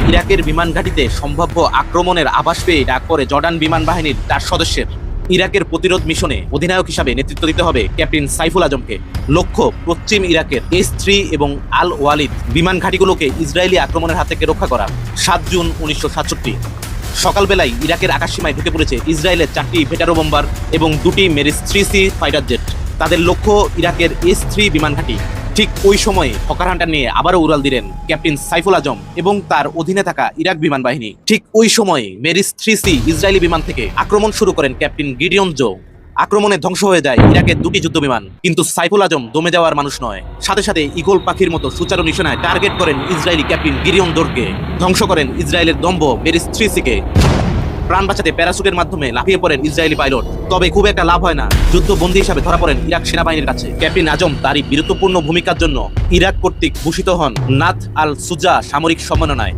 ইরাকের বিমান ঘাঁটিতে সম্ভাব্য আক্রমণের আভাস পেয়ে ডাক পড়ে জর্ডান বিমান বাহিনীর 4 সদস্যের। ইরাকের প্রতিরোধ মিশনে অধিনায়ক হিসাবে নেতৃত্ব দিতে হবে ক্যাপ্টেন সাইফুল আজমকে। লক্ষ্য পশ্চিম ইরাকের S3 এবং আল ওয়ালিদ বিমান ঘাঁটিগুলোকে ইসরায়েলি আক্রমণের হাত থেকে রক্ষা করা। 7 জুন 1967 সকালবেলায় ইরাকের আকাশসীমায় ঢুকে পড়েছে ইসরায়েলের 4টি ভেটারো বোম্বার এবং 2টি মেরিস 3C ফাইটার জেট। তাদের লক্ষ্য ইরাকের S3 বিমান ঘাঁটি। ঠিক ওই সময়ে হকার হান্টার নিয়ে আবারও উড়াল দিলেন ক্যাপ্টেন সাইফুল আজম এবং তার অধীনে থাকা ইরাক বিমান বাহিনী। ঠিক ওই সময়ে মেরিস 3C ইসরায়েলি বিমান থেকে আক্রমণ শুরু করেন ক্যাপ্টেন গিডিয়ন জো। আক্রমণে ধ্বংস হয়ে যায় ইরাকের 2টি যুদ্ধ বিমান, কিন্তু সাইফুল আজম দমে যাওয়ার মানুষ নয়। সাথে সাথে ঈগল পাখির মতো সুচারু নিশানায় টার্গেট করেন ইসরায়েলি ক্যাপ্টেন গিডিয়ন জোরকে। ধ্বংস করেন ইসরায়েলের দম্ভ মেরিস 3C-কে। প্রাণ বাঁচাতে প্যারাসুটের মাধ্যমে লাফিয়ে পড়েন ইসরায়েলি পাইলট, তবে খুব একটা লাভ হয় না। যুদ্ধবন্দী হিসাবে ধরা পড়েন ইরাক সেনাবাহিনীর কাছে। ক্যাপ্টেন আজম তারই বীরত্বপূর্ণ ভূমিকার জন্য ইরাক কর্তৃক ভূষিত হন নাথ আল সুজা সামরিক সম্মাননায়।